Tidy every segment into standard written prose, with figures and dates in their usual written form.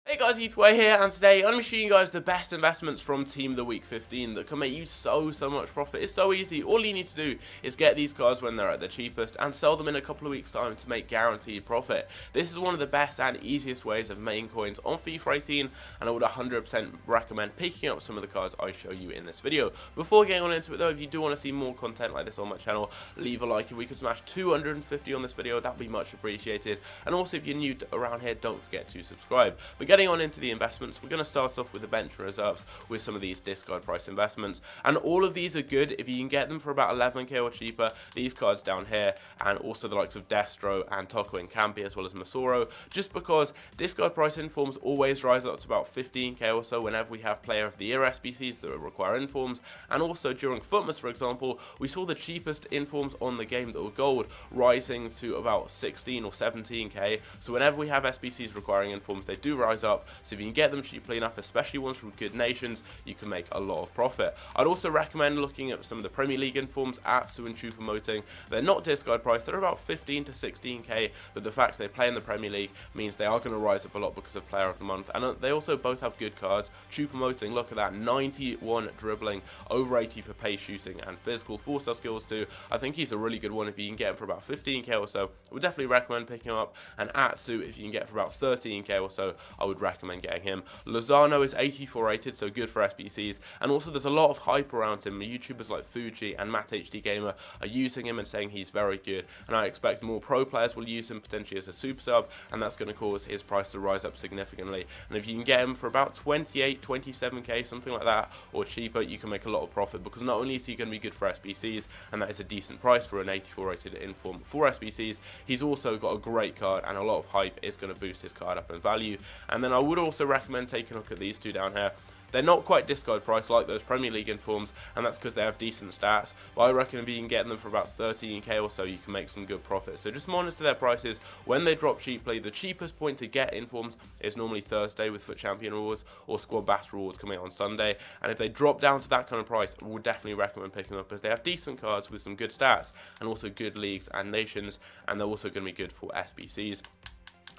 Hey guys, TOTW here, and today I'm showing you guys the best investments from Team of the Week 15 that can make you so much profit. It's so easy. All you need to do is get these cards when they're at their cheapest and sell them in a couple of weeks time to make guaranteed profit. This is one of the best and easiest ways of making coins on FIFA 18, and I would 100% recommend picking up some of the cards I show you in this video. Before getting on into it though, if you do want to see more content like this on my channel, leave a like. If we could smash 250 on this video, that would be much appreciated. And also if you're new around here, don't forget to subscribe. But getting on into the investments, we're going to start off with the bench reserves with some of these discard price investments, and all of these are good if you can get them for about 11k or cheaper. These cards down here, and also the likes of Destro and Toko and Campi, as well as Masoro, just because discard price informs always rise up to about 15k or so whenever we have player of the year SBCs that require informs. And also during Footmas, for example, we saw the cheapest informs on the game that were gold rising to about 16 or 17k. So whenever we have SBCs requiring informs, they do rise up. So if you can get them cheaply enough, especially ones from good nations, you can make a lot of profit. I'd also recommend looking at some of the Premier League informs, Atsu and Choupo-Moting. They're not discard price, they're about 15 to 16k, but the fact they play in the Premier League means they are going to rise up a lot because of Player of the Month. And they also both have good cards. Choupo-Moting, look at that, 91 dribbling, over 80 for pace shooting and physical, 4-star skills too. I think he's a really good one if you can get him for about 15k or so. I would definitely recommend picking him up. And Atsu, if you can get for about 13k or so, I would recommend getting him. Lozano is 84 rated, so good for SBCs, and also there's a lot of hype around him. YouTubers like Fuji and Matt HD Gamer are using him and saying he's very good, and I expect more pro players will use him potentially as a super sub, and that's going to cause his price to rise up significantly. And if you can get him for about 28, 27k, something like that, or cheaper, you can make a lot of profit, because not only is he going to be good for SBCs, and that is a decent price for an 84 rated inform for SBCs, he's also got a great card, and a lot of hype is going to boost his card up in value. And then I would also recommend taking a look at these two down here. They're not quite discard price like those Premier League informs, and that's because they have decent stats. But I reckon if you can get them for about 13k or so, you can make some good profit. So just monitor their prices when they drop cheaply. The cheapest point to get informs is normally Thursday with FUT Champion rewards or Squad Bass rewards coming out on Sunday. And if they drop down to that kind of price, I would definitely recommend picking them up, because they have decent cards with some good stats and also good leagues and nations, and they're also going to be good for SBCs.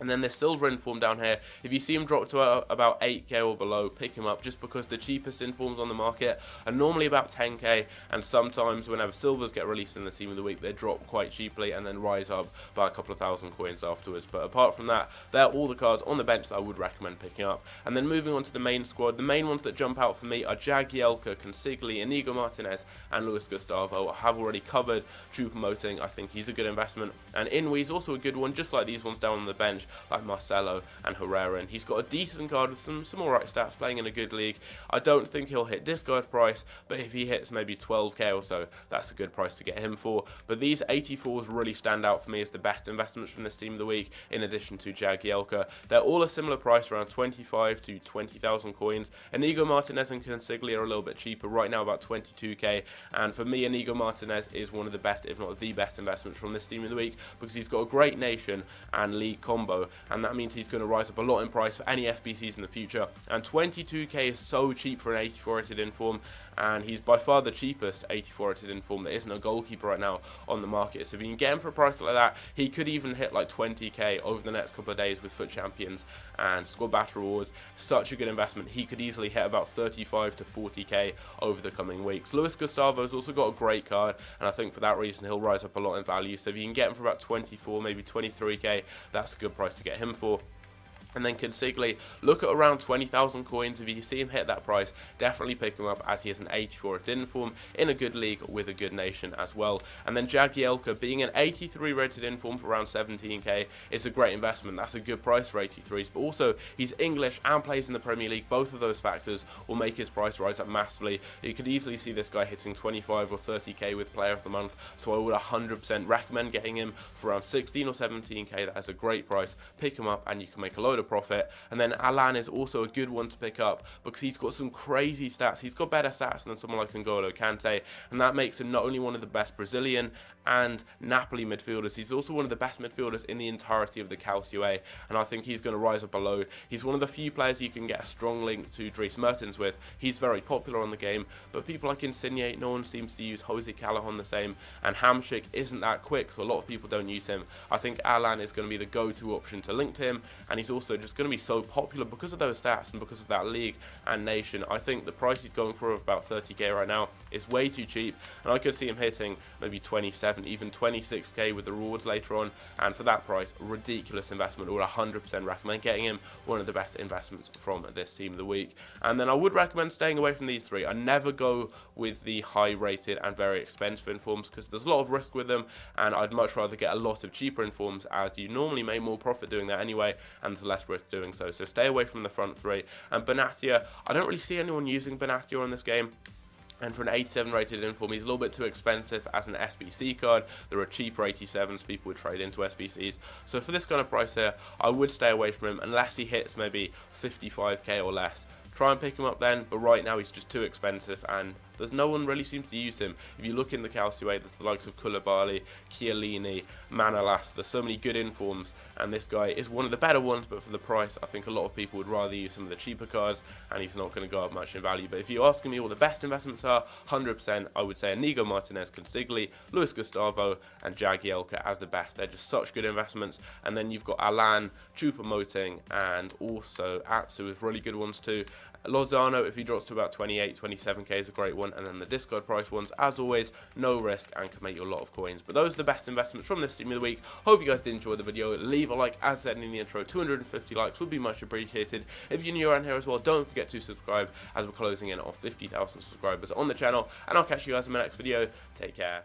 And then the silver inform down here, if you see them drop to about 8k or below, pick them up, just because the cheapest informs on the market are normally about 10k, and sometimes whenever silvers get released in the Team of the Week, they drop quite cheaply and then rise up by a couple of thousand coins afterwards. But apart from that, they're all the cards on the bench that I would recommend picking up. And then moving on to the main squad, the main ones that jump out for me are Jagielka, Consigli, Inigo Martinez, and Luis Gustavo. I have already covered Choupo-Moting. I think he's a good investment. And Inouye's also a good one, just like these ones down on the bench, like Marcelo and Herrera. And he's got a decent card with some alright stats, playing in a good league. I don't think he'll hit discard price, but if he hits maybe 12k or so, that's a good price to get him for. But these 84s really stand out for me as the best investments from this Team of the Week, in addition to Jagielka. They're all a similar price, around 25 to 20,000 coins. Inigo Martinez and Consigli are a little bit cheaper, right now about 22k. And for me, Inigo Martinez is one of the best, if not the best investments from this Team of the Week, because he's got a great nation and league combo, and that means he's going to rise up a lot in price for any SBCs in the future. And 22k is so cheap for an 84 rated inform, and he's by far the cheapest 84 rated inform that isn't a goalkeeper right now on the market. So if you can get him for a price like that, he could even hit like 20k over the next couple of days with FUT Champions and Squad Battle Rewards. Such a good investment. He could easily hit about 35 to 40k over the coming weeks. Luis Gustavo's also got a great card, and I think for that reason he'll rise up a lot in value. So if you can get him for about 24, maybe 23k, that's a good price to get him for. And then Consigli, look at around 20,000 coins. If you see him hit that price, definitely pick him up, as he is an 84 rated inform in a good league with a good nation as well. And then Jagielka, being an 83 rated inform for around 17k, is a great investment. That's a good price for 83s, but also he's English and plays in the Premier League. Both of those factors will make his price rise up massively. You could easily see this guy hitting 25 or 30k with Player of the Month, so I would 100% recommend getting him for around 16 or 17k. That is a great price. Pick him up and you can make a load of profit. And then Alan is also a good one to pick up, because he's got some crazy stats. He's got better stats than someone like N'Golo Kante, and that makes him not only one of the best Brazilian and Napoli midfielders, he's also one of the best midfielders in the entirety of the Calcio A, and I think he's going to rise up a load. He's one of the few players you can get a strong link to Dries Mertens with. He's very popular on the game, but people like Insigne, no one seems to use Jose Callahan the same, and Hamsik isn't that quick, so a lot of people don't use him. I think Alan is going to be the go-to option to link to him, and he's also also just going to be so popular because of those stats and because of that league and nation. I think the price he's going for of about 30k right now is way too cheap, and I could see him hitting maybe 27, even 26k with the rewards later on, and for that price, ridiculous investment. I would 100% recommend getting him, one of the best investments from this team of the week. And then I would recommend staying away from these three. I never go with the high rated and very expensive informs because there's a lot of risk with them, and I'd much rather get a lot of cheaper informs, as you normally make more profit doing that anyway, and there's less risk doing so. So stay away from the front three. And Benatia, I don't really see anyone using Benatia on this game. And for an 87 rated inform, he's a little bit too expensive as an SBC card. There are cheaper 87s people would trade into SBCs. So for this kind of price here, I would stay away from him unless he hits maybe 55k or less. Try and pick him up then, but right now he's just too expensive, and there's no one really seems to use him. If you look in the Calciway, there's the likes of Koulibaly, Chiellini, Manolas. There's so many good informs, and this guy is one of the better ones, but for the price, I think a lot of people would rather use some of the cheaper cards, and he's not going to go up much in value. But if you're asking me what the best investments are, 100%, I would say Inigo Martinez, Consigli, Luis Gustavo, and Jagielka as the best. They're just such good investments. And then you've got Alan, Choupo-Moting, and also Atsu is really good ones too. Lozano, if he drops to about 28, 27k is a great one, and then the discard price ones, as always, no risk and can make you a lot of coins. But those are the best investments from this team of the week. Hope you guys did enjoy the video. Leave a like, as said in the intro, 250 likes would be much appreciated. If you're new around here as well, don't forget to subscribe, as we're closing in on 50,000 subscribers on the channel, and I'll catch you guys in my next video. Take care.